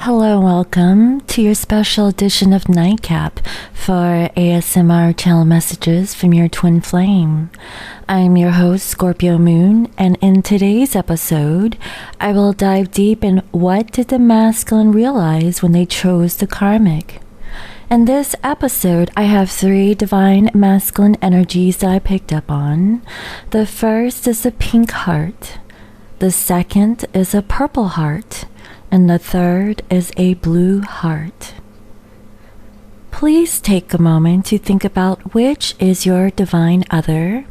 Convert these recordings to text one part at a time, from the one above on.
Hello and welcome to your special edition of Nitecap for ASMR channel messages from your twin flame. I'm your host, Scorpio Moon, and in today's episode, I will dive deep in what did the masculine realize when they chose the karmic. In this episode, I have 3 divine masculine energies that I picked up on. The first is the pink heart. The second is a purple heart. And the third is a blue heart. Please take a moment to think about which is your divine other,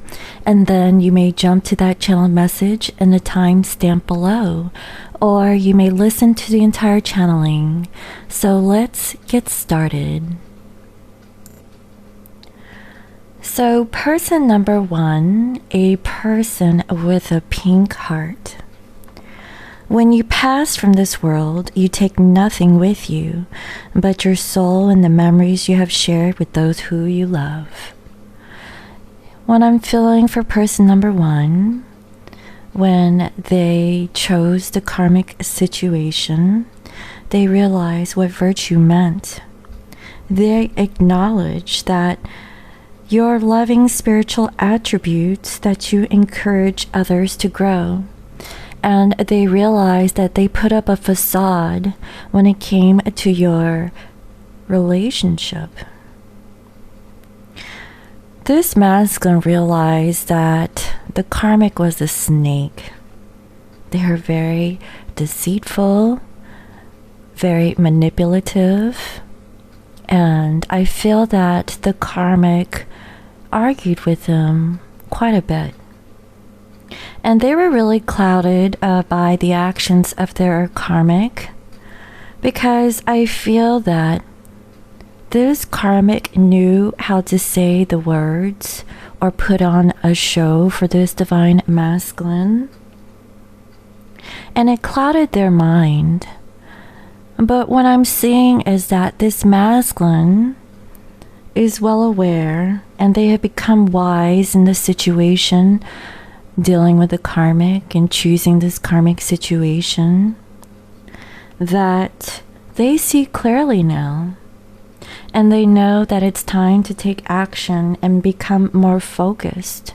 and then you may jump to that channeled message in the timestamp below, or you may listen to the entire channeling. So let's get started. So person number 1, a person with a pink heart. When you pass from this world, you take nothing with you but your soul and the memories you have shared with those who you love. What I'm feeling for person number 1, when they chose the karmic situation, they realized what virtue meant. They acknowledge that your loving spiritual attributes that you encourage others to grow. And they realized that they put up a facade when it came to your relationship. This masculine realized that the karmic was a snake. They are very deceitful, very manipulative, and I feel that the karmic argued with them quite a bit. And they were really clouded by the actions of their karmic, because I feel that this karmic knew how to say the words or put on a show for this divine masculine, and it clouded their mind. But what I'm seeing is that this masculine is well aware, and they have become wise in the situation, dealing with the karmic and choosing this karmic situation, that they see clearly now, and they know that it's time to take action and become more focused.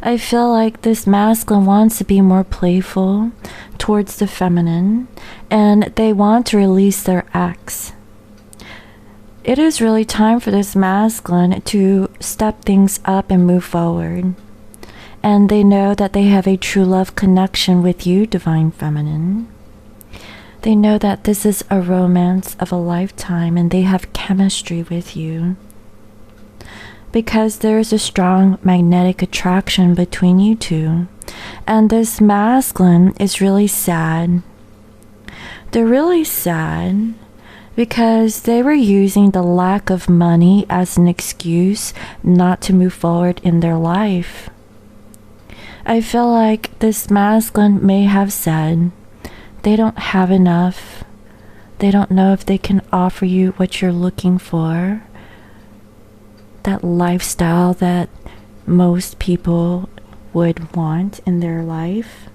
I feel like this masculine wants to be more playful towards the feminine, and they want to release their ex. It is really time for this masculine to step things up and move forward. And they know that they have a true love connection with you, divine feminine. They know that this is a romance of a lifetime, and they have chemistry with you, because there is a strong magnetic attraction between you two. And this masculine is really sad. They're really sad because they were using the lack of money as an excuse not to move forward in their life. I feel like this masculine may have said they don't have enough. They don't know if they can offer you what you're looking for. That lifestyle that most people would want in their life.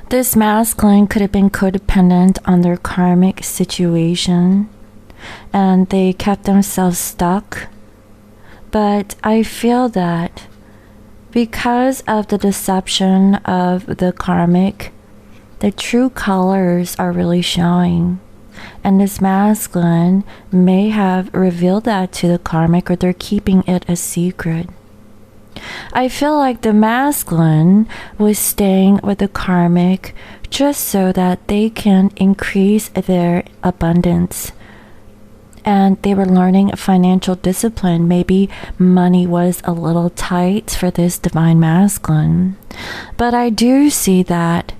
This masculine could have been codependent on their karmic situation, and they kept themselves stuck. But I feel that because of the deception of the karmic, the true colors are really showing. And this masculine may have revealed that to the karmic, or they're keeping it a secret. I feel like the masculine was staying with the karmic just so that they can increase their abundance. And they were learning financial discipline. Maybe money was a little tight for this divine masculine. But I do see that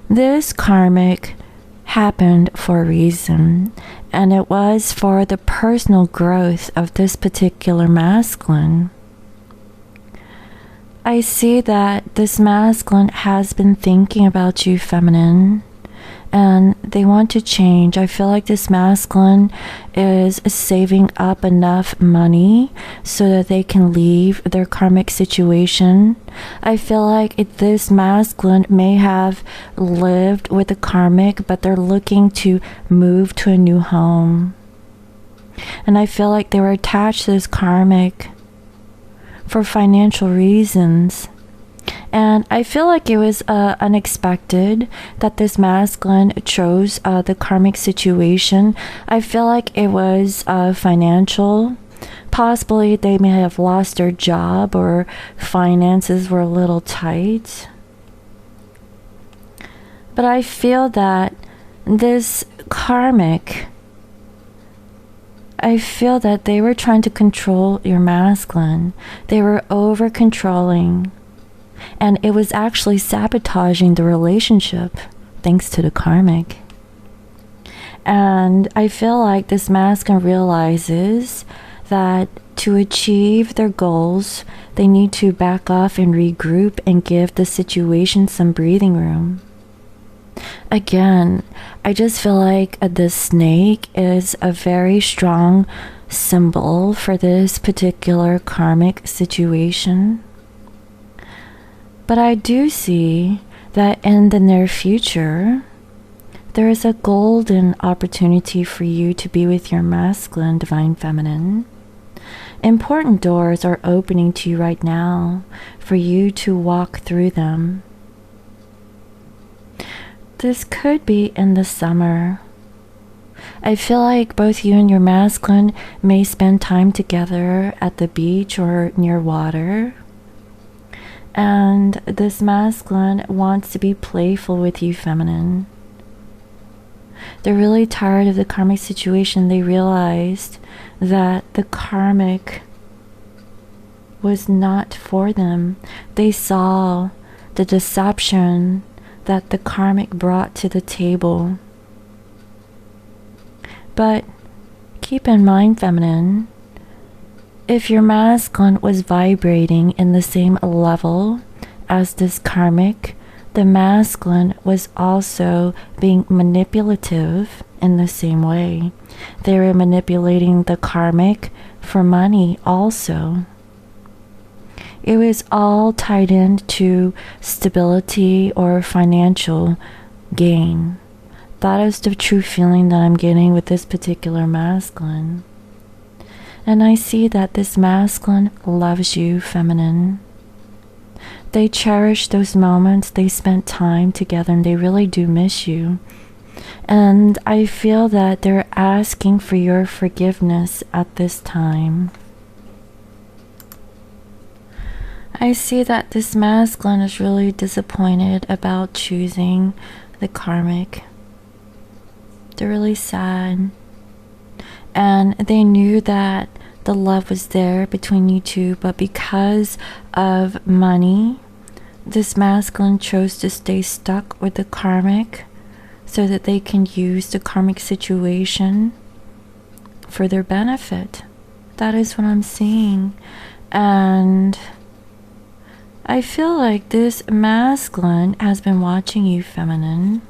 this karmic happened for a reason, and it was for the personal growth of this particular masculine. I see that this masculine has been thinking about you, feminine, and they want to change. I feel like this masculine is saving up enough money so that they can leave their karmic situation. I feel like this masculine may have lived with a karmic, but they're looking to move to a new home. And I feel like they were attached to this karmic for financial reasons. And I feel like it was unexpected that this masculine chose the karmic situation. I feel like it was financial. Possibly they may have lost their job or finances were a little tight. But I feel that this karmic, I feel that they were trying to control your masculine. They were over controlling. And it was actually sabotaging the relationship thanks to the karmic. And I feel like this masculine realizes that to achieve their goals, they need to back off and regroup and give the situation some breathing room. Again, I just feel like the snake is a very strong symbol for this particular karmic situation. But I do see that in the near future, there is a golden opportunity for you to be with your masculine, divine feminine. Important doors are opening to you right now for you to walk through them. This could be in the summer. I feel like both you and your masculine may spend time together at the beach or near water. And this masculine wants to be playful with you, feminine. They're really tired of the karmic situation. They realized that the karmic was not for them. They saw the deception that the karmic brought to the table. But keep in mind, feminine, if your masculine was vibrating in the same level as this karmic, the masculine was also being manipulative in the same way. They were manipulating the karmic for money also. It was all tied into stability or financial gain. That is the true feeling that I'm getting with this particular masculine. And I see that this masculine loves you, feminine. They cherish those moments they spent time together, and they really do miss you. And I feel that they're asking for your forgiveness at this time. I see that this masculine is really disappointed about choosing the karmic. They're really sad. And they knew that the love was there between you two, but because of money, this masculine chose to stay stuck with the karmic so that they can use the karmic situation for their benefit. That is what I'm seeing. And I feel like this masculine has been watching you, feminine,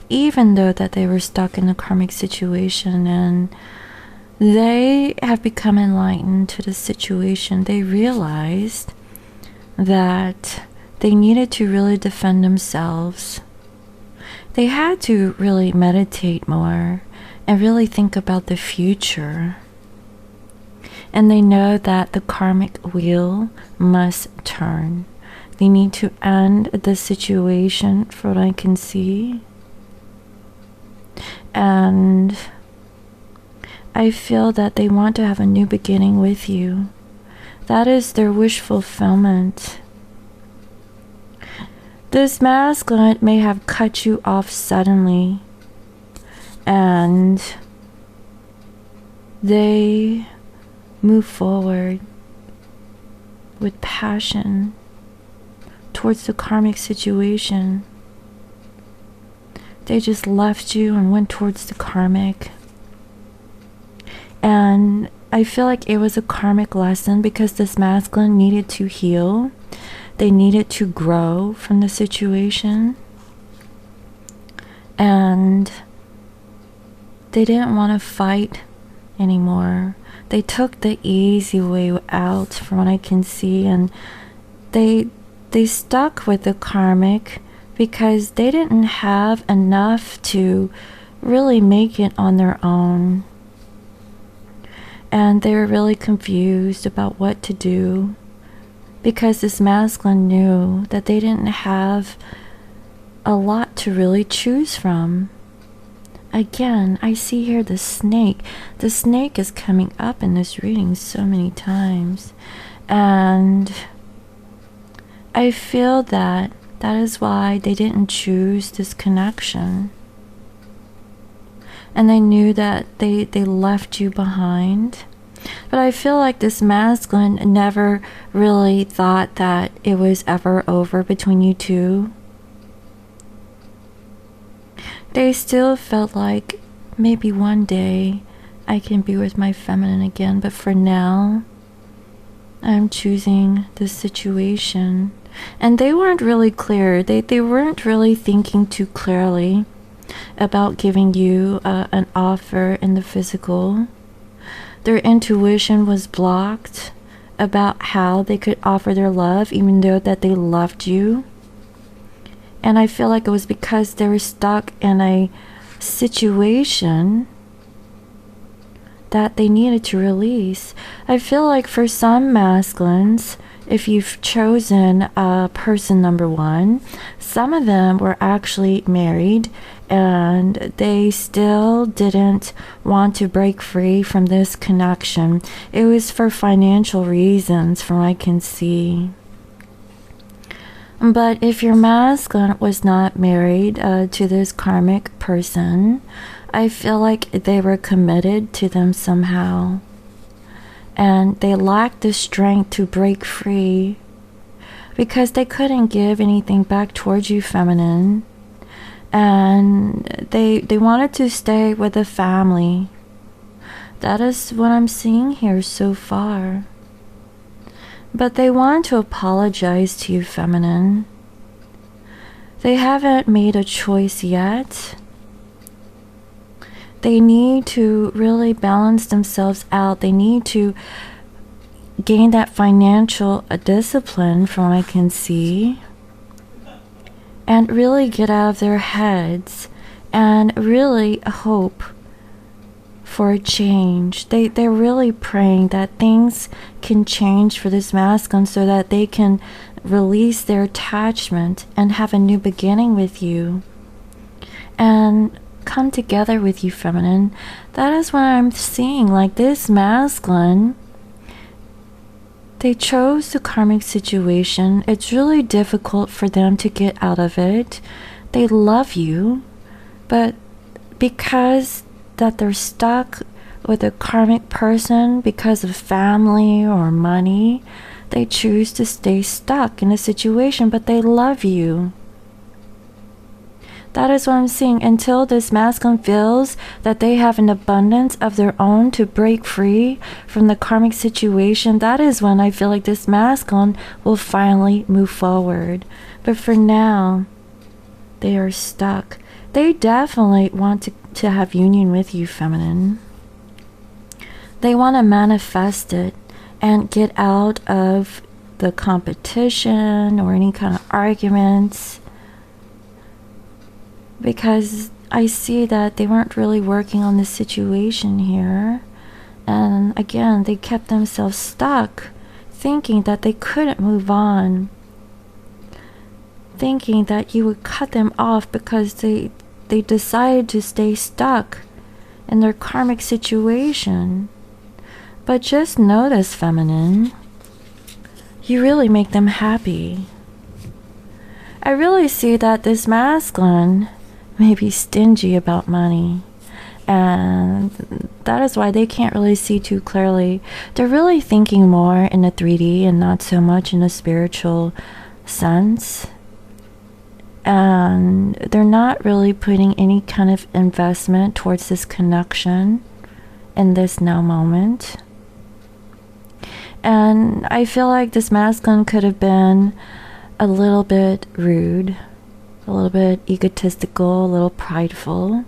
even though that they were stuck in a karmic situation, and they have become enlightened to the situation. They realized that they needed to really defend themselves. They had to really meditate more and really think about the future. And they know that the karmic wheel must turn. They need to end the situation, from what I can see. And I feel that they want to have a new beginning with you. That is their wish fulfillment. This masculine may have cut you off suddenly, and they move forward with passion towards the karmic situation. They just left you and went towards the karmic. And I feel like it was a karmic lesson because this masculine needed to heal. They needed to grow from the situation. and they didn't want to fight anymore. They took the easy way out from what I can see, and they stuck with the karmic because they didn't have enough to really make it on their own. And they were really confused about what to do because this masculine knew that they didn't have a lot to really choose from. Again, I see here the snake. The snake is coming up in this reading so many times. And I feel that is why they didn't choose this connection. And they knew that they left you behind. But I feel like this masculine never really thought that it was ever over between you two. They still felt like maybe one day I can be with my feminine again, but for now, I'm choosing this situation. And they weren't really clear. They weren't really thinking too clearly about giving you an offer in the physical. Their intuition was blocked about how they could offer their love, even though that they loved you. And I feel like it was because they were stuck in a situation that they needed to release. I feel like for some masculines, if you've chosen person number one, some of them were actually married and they still didn't want to break free from this connection. It was for financial reasons, from what I can see. But if your masculine was not married to this karmic person, I feel like they were committed to them somehow. And they lacked the strength to break free because they couldn't give anything back towards you, feminine. And they wanted to stay with the family. That is what I'm seeing here so far. But they want to apologize to you, feminine. They haven't made a choice yet. They need to really balance themselves out. They need to gain that financial discipline, from what I can see, and really get out of their heads and really hope for a change. They're really praying that things can change for this masculine so that they can release their attachment and have a new beginning with you and come together with you, feminine. That is what I'm seeing. Like this masculine, they chose the karmic situation. It's really difficult for them to get out of it. They love you, but because that they're stuck with a karmic person because of family or money, they choose to stay stuck in a situation, but they love you. That is what I'm seeing. Until this masculine feels that they have an abundance of their own to break free from the karmic situation, that is when I feel like this masculine will finally move forward. But for now, they are stuck. They definitely want to have union with you, feminine. They want to manifest it and get out of the competition or any kind of arguments, because I see that they weren't really working on the situation here. And again, they kept themselves stuck, thinking that they couldn't move on, thinking that you would cut them off because they decided to stay stuck in their karmic situation. But just know this, feminine, you really make them happy. I really see that this masculine may be stingy about money, and that is why they can't really see too clearly. They're really thinking more in a 3D and not so much in a spiritual sense. And they're not really putting any kind of investment towards this connection in this now moment. And I feel like this masculine could have been a little bit rude a little bit egotistical, a little prideful.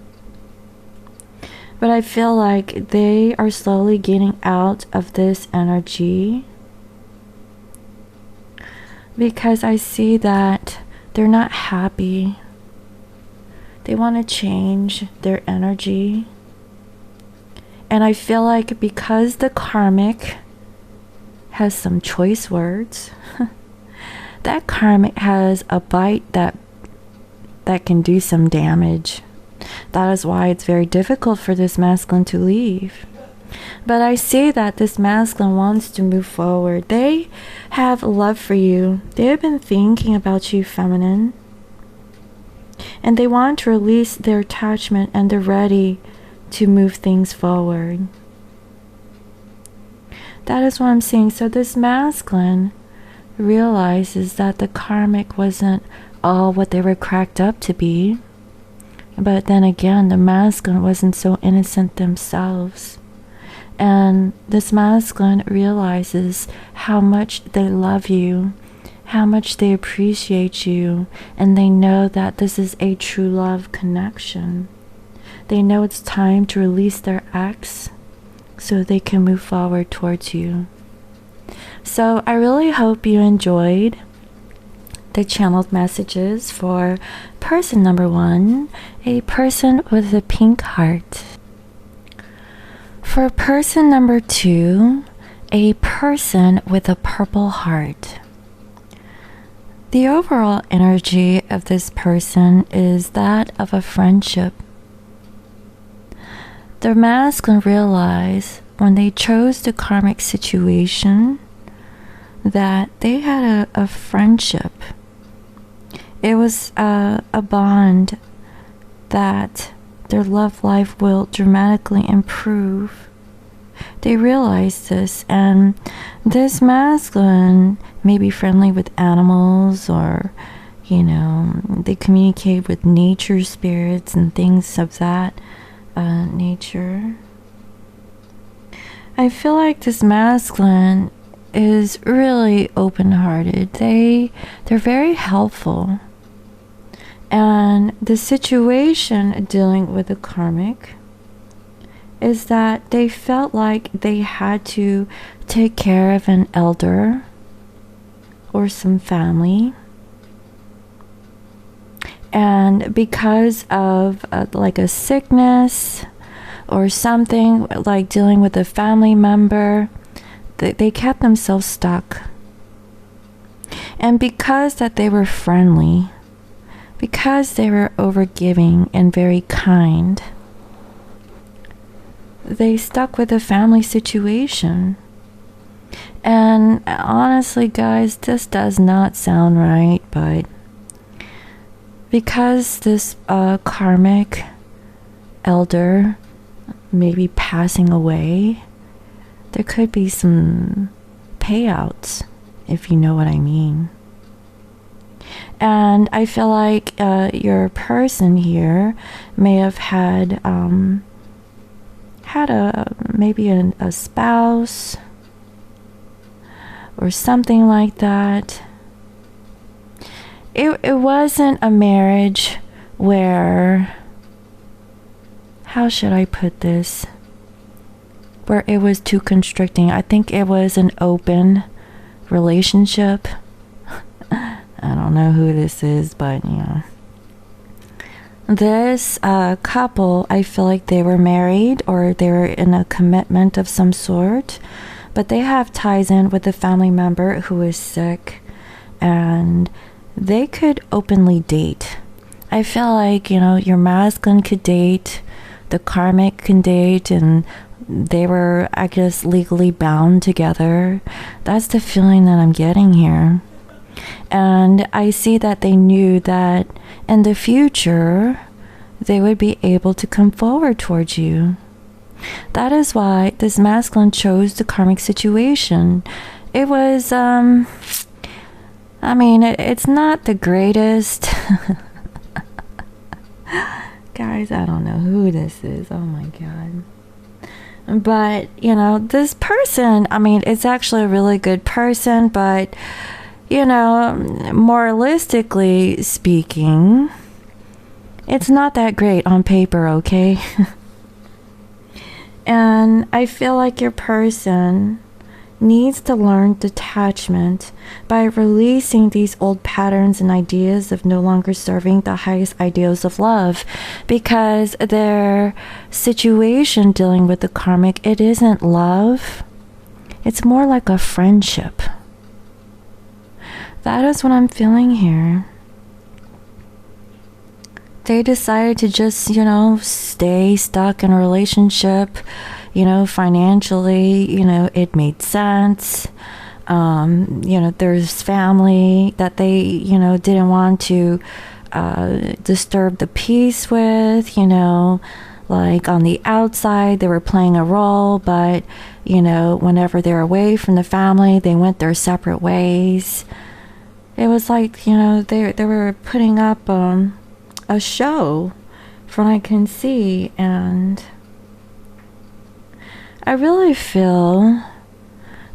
But I feel like they are slowly getting out of this energy because I see that they're not happy. They want to change their energy. And I feel like because the karmic has some choice words, that karmic has a bite that can do some damage. That is why it's very difficult for this masculine to leave. But I see that this masculine wants to move forward. They have love for you. They have been thinking about you, feminine. And they want to release their attachment and they're ready to move things forward. That is what I'm seeing. So this masculine realizes that the karmic wasn't all what they were cracked up to be. But then again, the masculine wasn't so innocent themselves. And this masculine realizes how much they love you, how much they appreciate you, and they know that this is a true love connection. They know it's time to release their ex so they can move forward towards you. So I really hope you enjoyed the channeled messages for person number 1, a person with a pink heart. For person number 2, a person with a purple heart. The overall energy of this person is that of a friendship. The masculine realized when they chose the karmic situation that they had a friendship. It was a bond that their love life will dramatically improve. They realize this, and this masculine may be friendly with animals, or they communicate with nature spirits and things of that nature. I feel like this masculine is really open-hearted. They're very helpful. And the situation dealing with the karmic is that they felt like they had to take care of an elder or some family. And because of like a sickness or something, like dealing with a family member, they kept themselves stuck. And because that they were friendly, because they were overgiving and very kind, they stuck with the family situation. And honestly, guys, this does not sound right, but because this karmic elder may be passing away, there could be some payouts, if you know what I mean. And I feel like your person here may have had maybe a spouse or something like that. It wasn't a marriage where, how should I put this, where it was too constricting. I think it was an open relationship. I don't know who this is, but this couple, I feel like they were married or they were in a commitment of some sort, but they have ties in with a family member who is sick, and they could openly date. I feel like, your masculine could date, the karmic can date, and they were, I guess, legally bound together. That's the feeling that I'm getting here. And I see that they knew that in the future they would be able to come forward towards you. That is why this masculine chose the karmic situation. It was it's not the greatest. Guys, I don't know who this is. Oh my god. But, this person, it's actually a really good person, but you know, moralistically speaking, it's not that great on paper, okay? And I feel like your person needs to learn detachment by releasing these old patterns and ideas of no longer serving the highest ideals of love, because their situation dealing with the karmic, it isn't love, it's more like a friendship. That is what I'm feeling here. They decided to just, you know, stay stuck in a relationship. You know, financially, you know, it made sense. You know, there's family that they, you know, didn't want to disturb the peace with, you know, like on the outside, they were playing a role, but, you know, whenever they're away from the family, they went their separate ways. It was like, you know, they were putting up a show from what I can see, and I really feel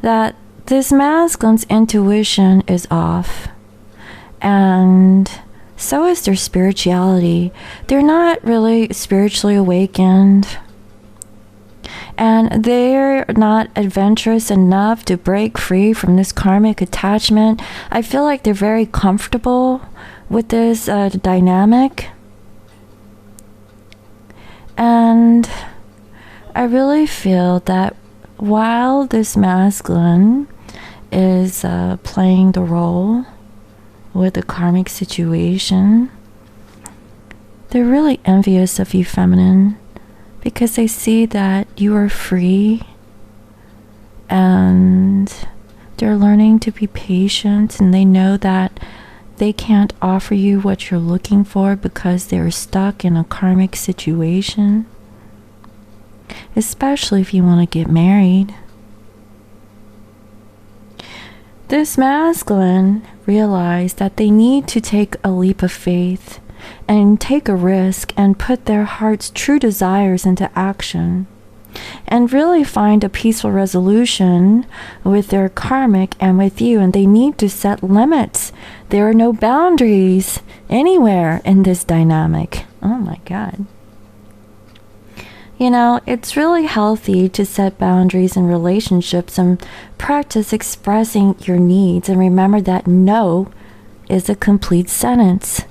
that this masculine's intuition is off, and so is their spirituality. They're not really spiritually awakened, and they're not adventurous enough to break free from this karmic attachment. I feel like they're very comfortable with this dynamic, and I really feel that while this masculine is playing the role with the karmic situation, they're really envious of you, feminine, because they see that you are free, and they're learning to be patient, and they know that they can't offer you what you're looking for because they're stuck in a karmic situation. Especially if you want to get married. This masculine realized that they need to take a leap of faith and take a risk and put their heart's true desires into action and really find a peaceful resolution with their karmic and with you. And they need to set limits. There are no boundaries anywhere in this dynamic. Oh my God. You know, it's really healthy to set boundaries in relationships and practice expressing your needs, and remember that no is a complete sentence.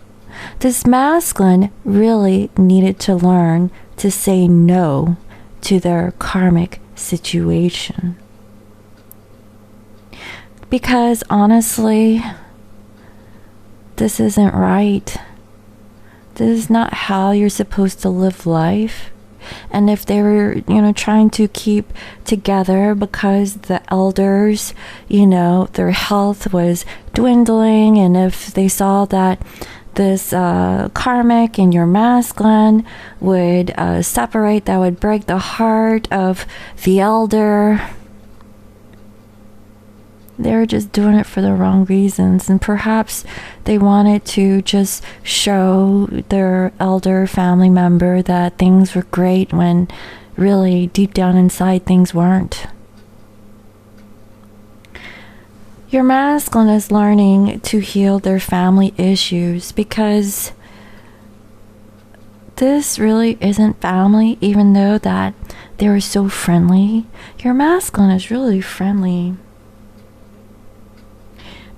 This masculine really needed to learn to say no to their karmic situation. Because honestly, this isn't right. This is not how you're supposed to live life. And if they were, you know, trying to keep together because the elders, you know, their health was dwindling, and if they saw that this karmic and your masculine would separate, that would break the heart of the elder, they were just doing it for the wrong reasons. And perhaps they wanted to just show their elder family member that things were great when really deep down inside things weren't. Your masculine is learning to heal their family issues, because this really isn't family, even though that they were so friendly. Your masculine is really friendly.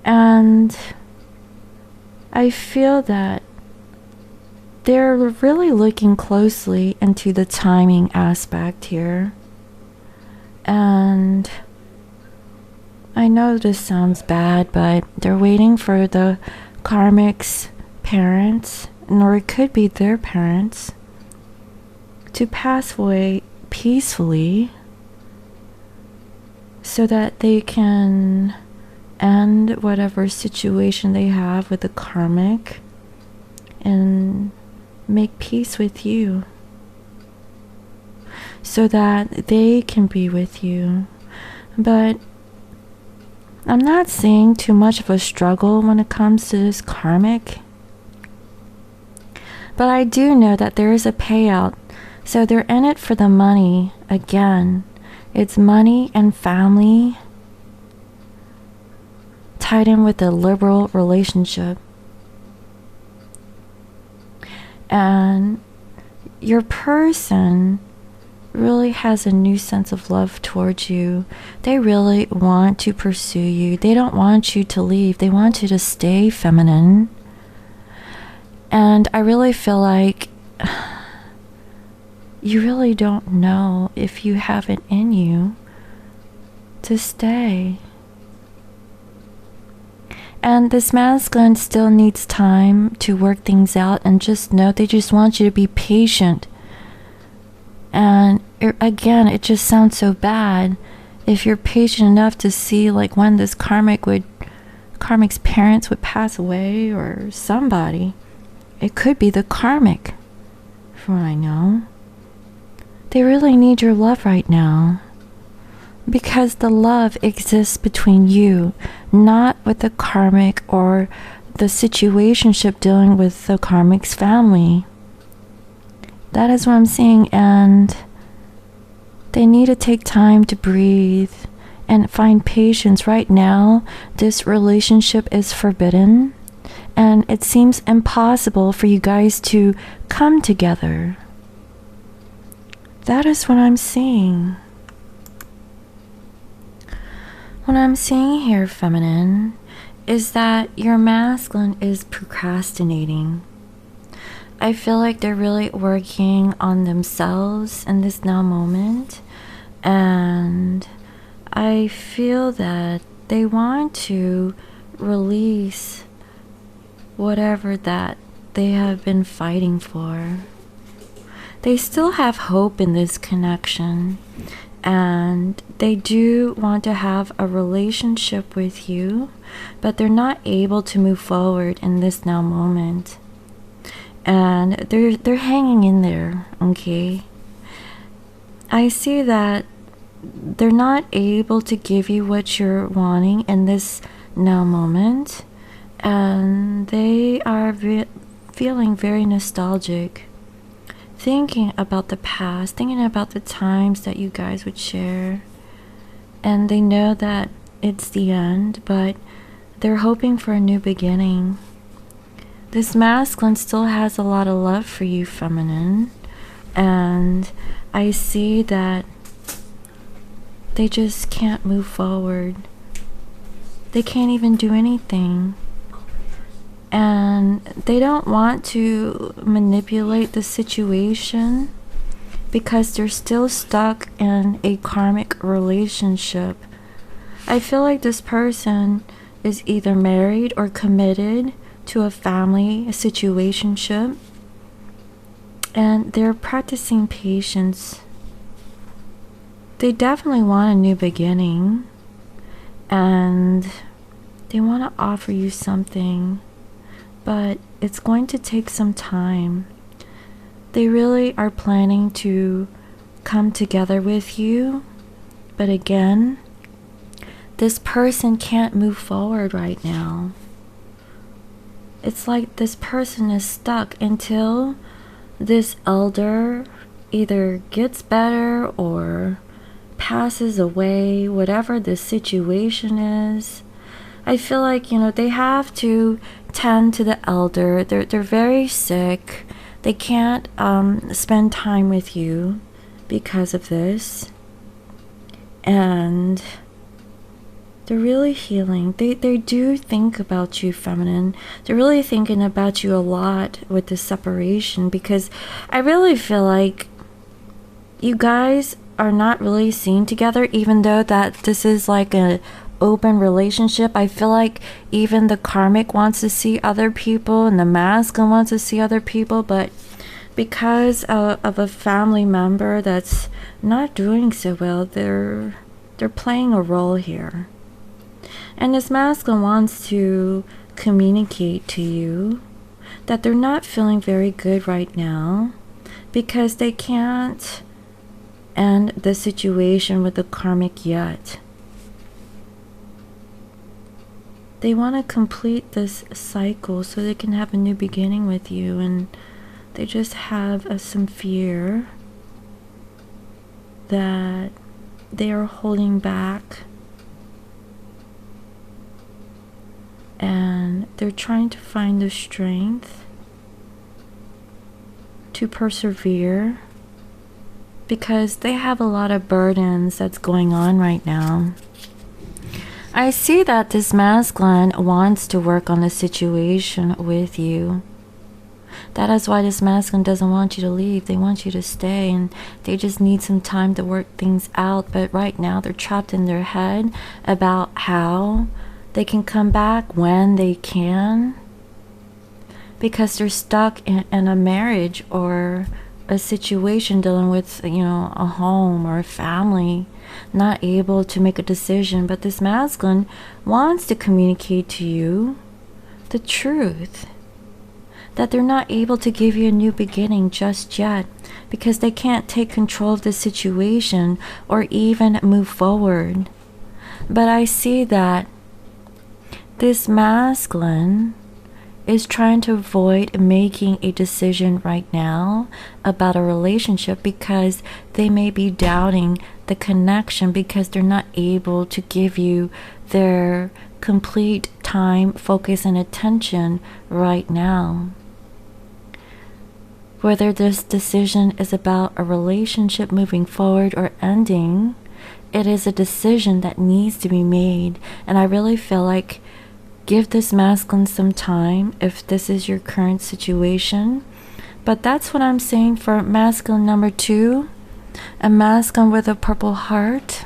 And I feel that they're really looking closely into the timing aspect here. And I know this sounds bad, but they're waiting for the karmic's parents, or it could be their parents, to pass away peacefully so that they can end whatever situation they have with the karmic and make peace with you so that they can be with you. But I'm not seeing too much of a struggle when it comes to this karmic. But I do know that there is a payout. So they're in it for the money. Again, it's money and family tied in with a liberal relationship. And your person really has a new sense of love towards you. They really want to pursue you. They don't want you to leave. They want you to stay feminine. And I really feel like you really don't know if you have it in you to stay. And this masculine still needs time to work things out, and just know they just want you to be patient. And again, it just sounds so bad if you're patient enough to see like when this karmic's parents would pass away, or somebody. It could be the karmic, for all I know. They really need your love right now, because the love exists between you, not with the karmic or the situationship dealing with the karmic's family. That is what I'm seeing, and they need to take time to breathe and find patience. Right now, this relationship is forbidden, and it seems impossible for you guys to come together. That is what I'm seeing. What I'm seeing here, feminine, is that your masculine is procrastinating. I feel like they're really working on themselves in this now moment, and I feel that they want to release whatever that they have been fighting for. They still have hope in this connection, and they do want to have a relationship with you, but they're not able to move forward in this now moment. And they're hanging in there, okay? I see that they're not able to give you what you're wanting in this now moment, and they are feeling very nostalgic, thinking about the past, thinking about the times that you guys would share. And they know that it's the end, but they're hoping for a new beginning. This masculine still has a lot of love for you, feminine, and I see that they just can't move forward. They can't even do anything. And they don't want to manipulate the situation because they're still stuck in a karmic relationship. I feel like this person is either married or committed to a family, a situationship, and they're practicing patience. They definitely want a new beginning, and they want to offer you something, but it's going to take some time. They really are planning to come together with you, but again, this person can't move forward right now. It's like this person is stuck until this elder either gets better or passes away, whatever the situation is. I feel like, they have to tend to the elder. They're very sick. They can't spend time with you because of this. And they're really healing. They do think about you, feminine. They're really thinking about you a lot with the separation, because I really feel like you guys are not really seen together, even though that this is like a open relationship. I feel like even the karmic wants to see other people and the masculine wants to see other people, but because of a family member that's not doing so well, they're playing a role here. And this masculine wants to communicate to you that they're not feeling very good right now because they can't end the situation with the karmic yet. They want to complete this cycle so they can have a new beginning with you, and they just have some fear that they are holding back and they're trying to find the strength to persevere because they have a lot of burdens that's going on right now. I see that this masculine wants to work on the situation with you. That is why this masculine doesn't want you to leave. They want you to stay, and they just need some time to work things out. But right now they're trapped in their head about how they can come back when they can, because they're stuck in a marriage or a situation dealing with, a home or a family, not able to make a decision. But this masculine wants to communicate to you the truth, that they're not able to give you a new beginning just yet because they can't take control of the situation or even move forward. But I see that this masculine is trying to avoid making a decision right now about a relationship because they may be doubting the connection because they're not able to give you their complete time, focus, and attention right now. Whether this decision is about a relationship moving forward or ending, it is a decision that needs to be made. And I really feel like give this masculine some time if this is your current situation. But that's what I'm saying for masculine number 2, a masculine with a purple heart.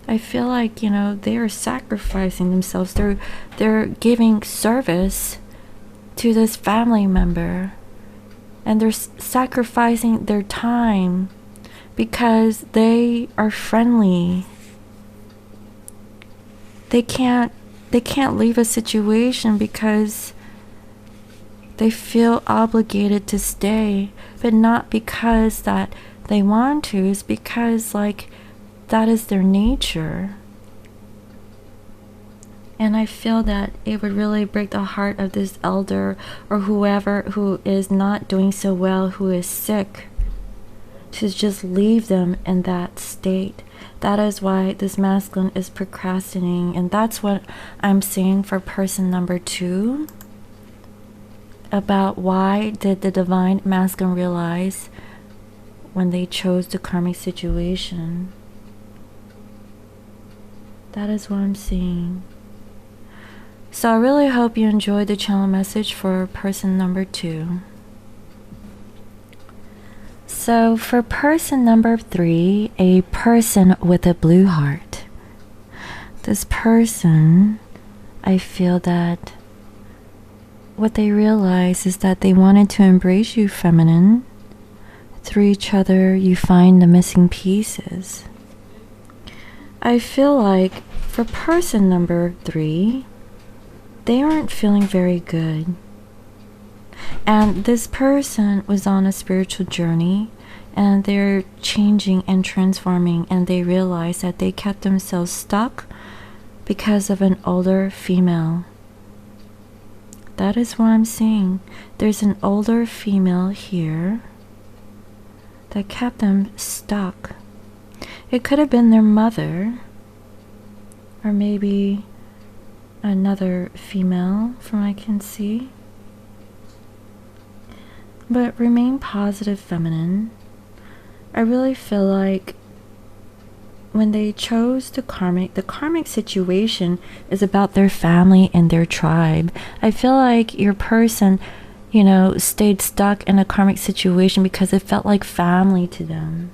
I feel like, they are sacrificing themselves. They're giving service to this family member. And they're sacrificing their time because they are friendly. They can't leave a situation because they feel obligated to stay, but not because that they want to. It's because that is their nature. And I feel that it would really break the heart of this elder or whoever who is not doing so well, who is sick, to just leave them in that state. That is why this masculine is procrastinating. And that's what I'm saying for person number 2. About why did the divine masculine realize when they chose the karmic situation. That is what I'm seeing. So I really hope you enjoyed the channel message for person number 2. So for person number 3, a person with a blue heart. This person, I feel that what they realize is that they wanted to embrace you, feminine. Through each other, you find the missing pieces. I feel like for person number 3, they aren't feeling very good. And this person was on a spiritual journey, and they're changing and transforming, and they realize that they kept themselves stuck because of an older female. That is what I'm seeing. There's an older female here that kept them stuck. It could have been their mother, or maybe another female from what I can see. But remain positive, feminine. I really feel like when they chose the karmic situation is about their family and their tribe. I feel like your person, stayed stuck in a karmic situation because it felt like family to them.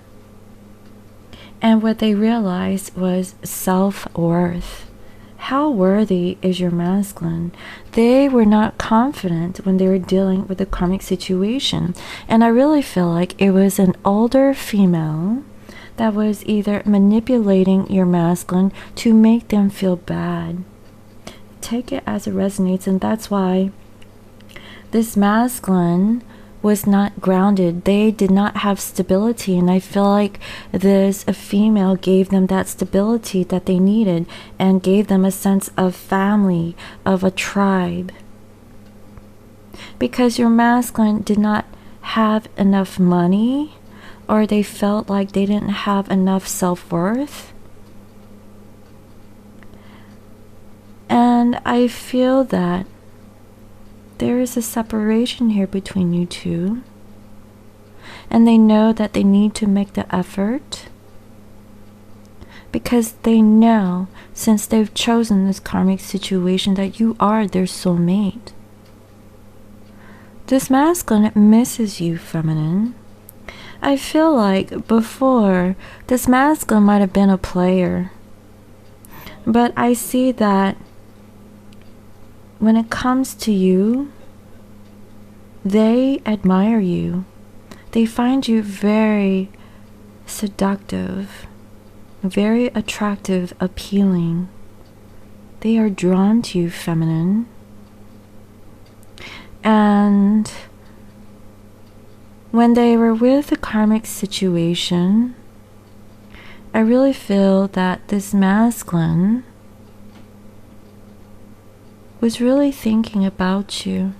And what they realized was self-worth. How worthy is your masculine? They were not confident when they were dealing with the karmic situation. And I really feel like it was an older female that was either manipulating your masculine to make them feel bad. Take it as it resonates, and that's why this masculine was not grounded. They did not have stability, and I feel like this female gave them that stability that they needed and gave them a sense of family, of a tribe. Because your masculine did not have enough money, or they felt like they didn't have enough self-worth. And And I feel that there is a separation here between you two. And they know that they need to make the effort because they know, since they've chosen this karmic situation, that you are their soulmate. This masculine misses you, feminine. I feel like before, this masculine might have been a player. But I see that when it comes to you, they admire you. They find you very seductive, very attractive, appealing. They are drawn to you, feminine. And when they were with a karmic situation, I really feel that this masculine was really thinking about you.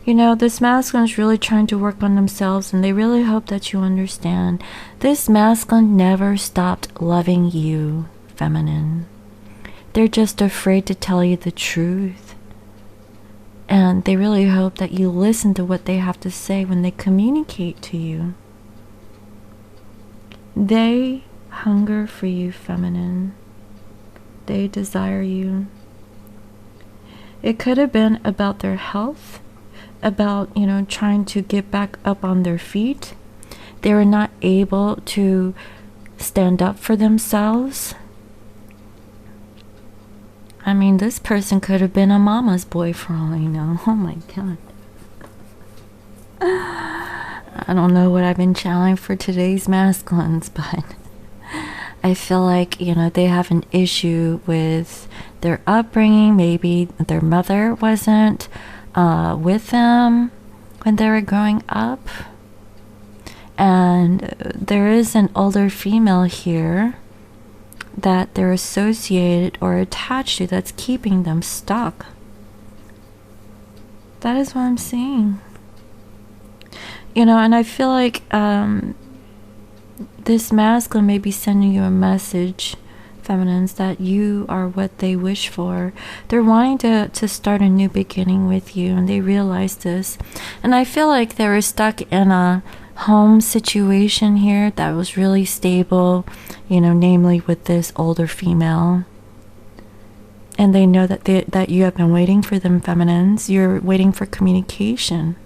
You know, this masculine is really trying to work on themselves, and they really hope that you understand. This masculine never stopped loving you, feminine. They're just afraid to tell you the truth. And they really hope that you listen to what they have to say when they communicate to you. They hunger for you, feminine. They desire you. It could have been about their health, about, trying to get back up on their feet. They were not able to stand up for themselves. I mean, this person could have been a mama's boy for all I know. Oh my God. I don't know what I've been channeling for today's masculines, but I feel like, they have an issue with their upbringing. Maybe their mother wasn't with them when they were growing up. And there is an older female here that they're associated or attached to that's keeping them stuck. That is what I'm seeing. And I feel like this masculine may be sending you a message, feminines, that you are what they wish for. They're wanting to start a new beginning with you, and they realize this. And I feel like they were stuck in a home situation here that was really stable, namely with this older female. And they know that you have been waiting for them, feminines. You're waiting for communication.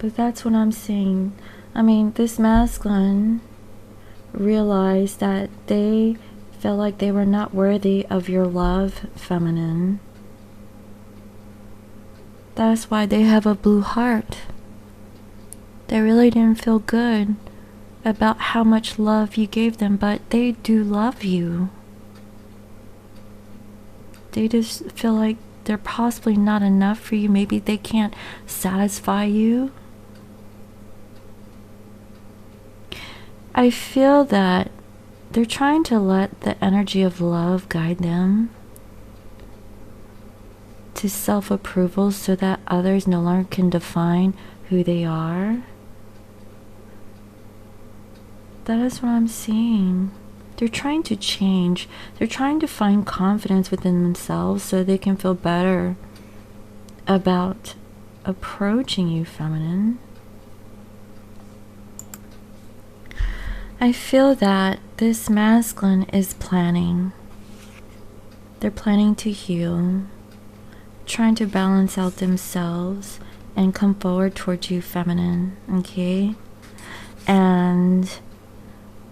But that's what I'm seeing. I mean, this masculine realized that they felt like they were not worthy of your love, feminine. That's why they have a blue heart. They really didn't feel good about how much love you gave them, but they do love you. They just feel like they're possibly not enough for you. Maybe they can't satisfy you. I feel that they're trying to let the energy of love guide them to self-approval so that others no longer can define who they are. That is what I'm seeing. They're trying to change. They're trying to find confidence within themselves so they can feel better about approaching you, feminine. I feel that this masculine is planning. They're planning to heal, trying to balance out themselves and come forward towards you, feminine, okay? And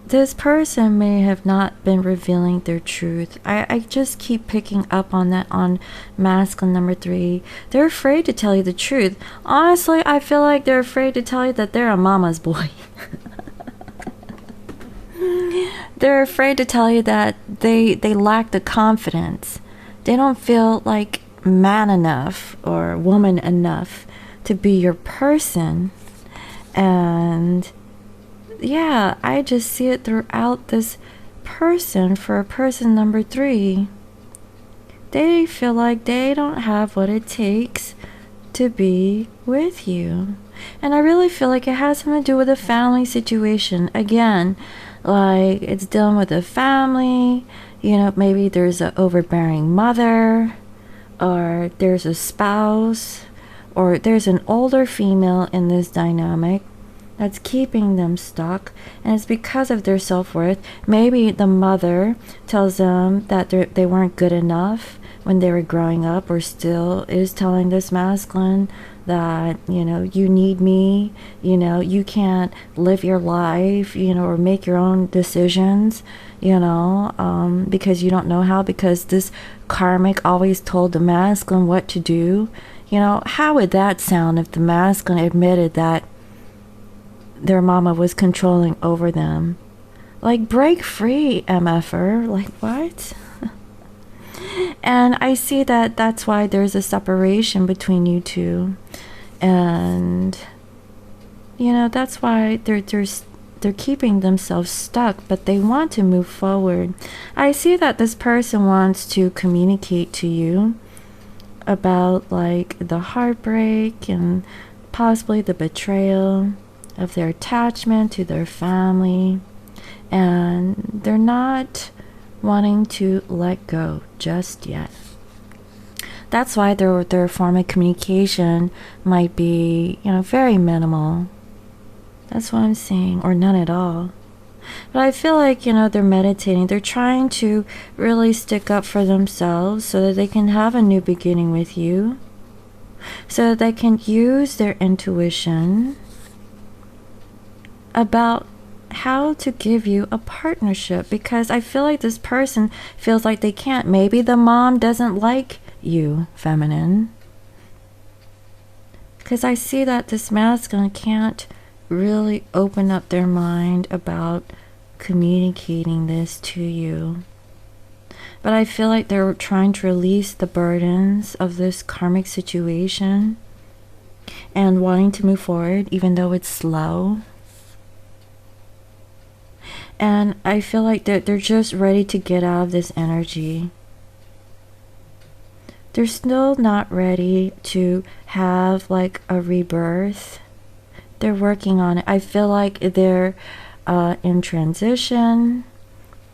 this person may have not been revealing their truth. I just keep picking up on that on masculine number 3. They're afraid to tell you the truth. Honestly, I feel like they're afraid to tell you that they're a mama's boy. They're afraid to tell you that they lack the confidence. They don't feel like man enough or woman enough to be your person. And yeah, I just see it throughout this person. For a person number 3, they feel like they don't have what it takes to be with you. And I really feel like it has something to do with a family situation. Again, Like it's dealing with a family, you know, maybe there's an overbearing mother, or there's a spouse, or there's an older female in this dynamic that's keeping them stuck, and it's because of their self-worth. Maybe the mother tells them that they weren't good enough when they were growing up, or still is telling this masculine that, you know, you need me, you know, you can't live your life, you know, or make your own decisions, you know, because you don't know how, because this karmic always told the masculine what to do. You know, how would that sound if the masculine admitted that their mama was controlling over them? Like, break free, MFer. Like, what? And I see that that's why there's a separation between you two. And, you know, that's why they're keeping themselves stuck, but they want to move forward. I see that this person wants to communicate to you about, like, the heartbreak and possibly the betrayal of their attachment to their family, and they're not wanting to let go just yet. That's why their form of communication might be, you know, very minimal. That's what I'm seeing, or none at all. But I feel like, you know, they're meditating. They're trying to really stick up for themselves so that they can have a new beginning with you, so that they can use their intuition about how to give you a partnership, because I feel like this person feels like they can't. Maybe the mom doesn't like you, feminine, because I see that this masculine can't really open up their mind about communicating this to you. But I feel like they're trying to release the burdens of this karmic situation and wanting to move forward, even though it's slow. And I feel like they're just ready to get out of this energy. They're still not ready to have like a rebirth. They're working on it. I feel like they're in transition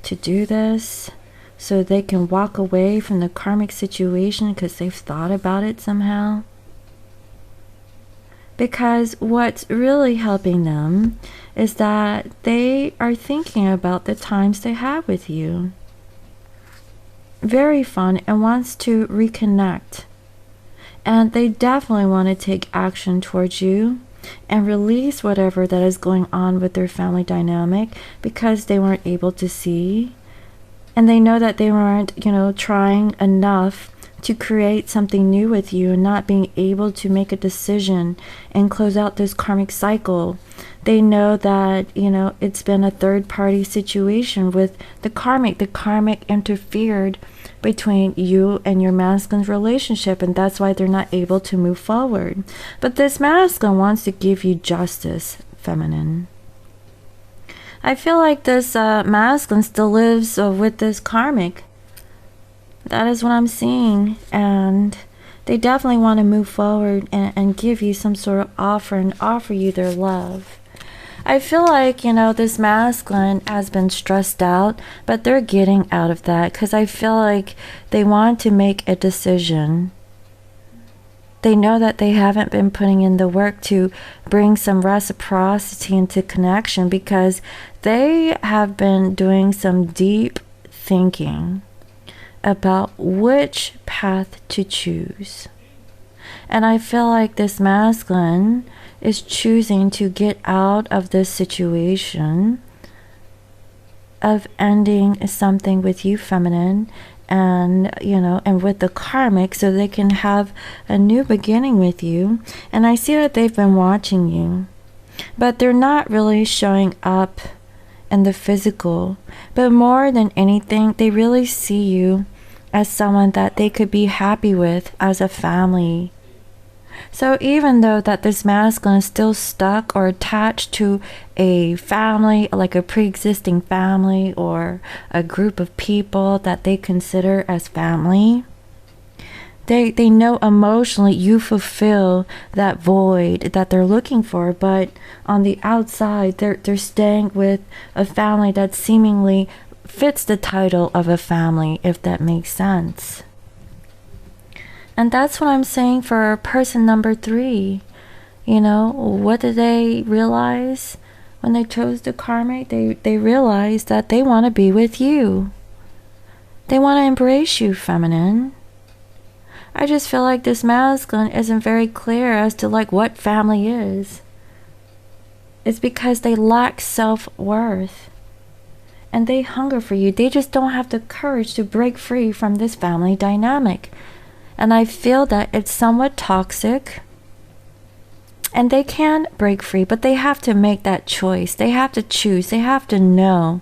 to do this, so they can walk away from the karmic situation because they've thought about it somehow. Because what's really helping them is that they are thinking about the times they had with you. Very fun, and wants to reconnect. And they definitely want to take action towards you and release whatever that is going on with their family dynamic, because they weren't able to see. And they know that they weren't, you know, trying enough to create something new with you, and not being able to make a decision and close out this karmic cycle. They know that, you know, it's been a third-party situation with the karmic. The karmic interfered between you and your masculine's relationship, and that's why they're not able to move forward. But this masculine wants to give you justice, feminine. I feel like this masculine still lives with this karmic. That is what I'm seeing, and they definitely want to move forward and give you some sort of offer, and offer you their love. I feel like, you know, this masculine has been stressed out, but they're getting out of that, because I feel like they want to make a decision. They know that they haven't been putting in the work to bring some reciprocity into connection, because they have been doing some deep thinking about which path to choose. And I feel like this masculine is choosing to get out of this situation of ending something with you, feminine, and, you know, and with the karmic, so they can have a new beginning with you. And I see that they've been watching you, but they're not really showing up in the physical. But more than anything, they really see you as someone that they could be happy with as a family. So even though that this masculine is still stuck or attached to a family, like a pre-existing family or a group of people that they consider as family, They know emotionally you fulfill that void that they're looking for, but on the outside they're staying with a family that seemingly fits the title of a family, if that makes sense. And that's what I'm saying for person number 3. You know, what did they realize when they chose the karmic? They realized that they want to be with you. They want to embrace you, feminine. I just feel like this masculine isn't very clear as to like what family is. It's because they lack self-worth. And they hunger for you. They just don't have the courage to break free from this family dynamic. And I feel that it's somewhat toxic. And they can break free, but they have to make that choice. They have to choose. They have to know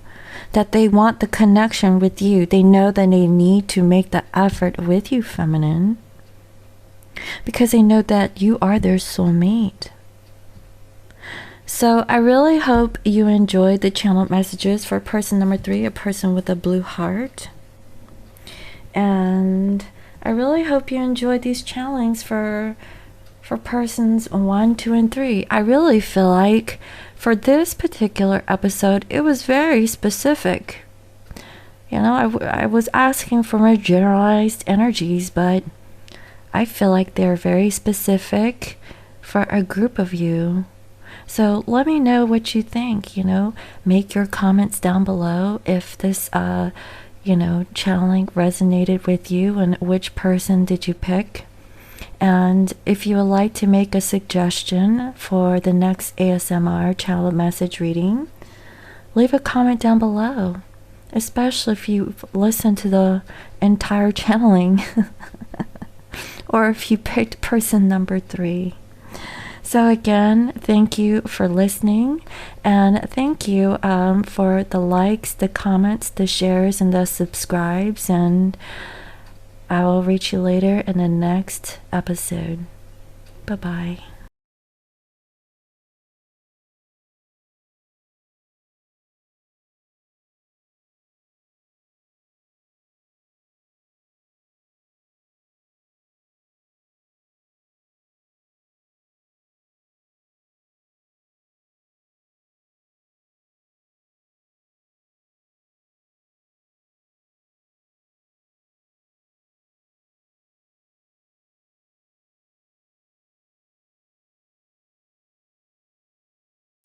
that they want the connection with you. They know that they need to make the effort with you, feminine, because they know that you are their soulmate. So I really hope you enjoyed the channeled messages for person number 3, a person with a blue heart. And I really hope you enjoyed these channelings for persons 1, 2, and 3. I really feel like for this particular episode, it was very specific. You know, I was asking for more generalized energies, but I feel like they're very specific for a group of you. So let me know what you think, you know. Make your comments down below if this, you know, channeling resonated with you and which person did you pick. And if you would like to make a suggestion for the next ASMR channeled message reading, leave a comment down below, especially if you've listened to the entire channeling or if you picked person number 3. So again, thank you for listening, and thank you for the likes, the comments, the shares, and the subscribes, and I will reach you later in the next episode. Bye-bye.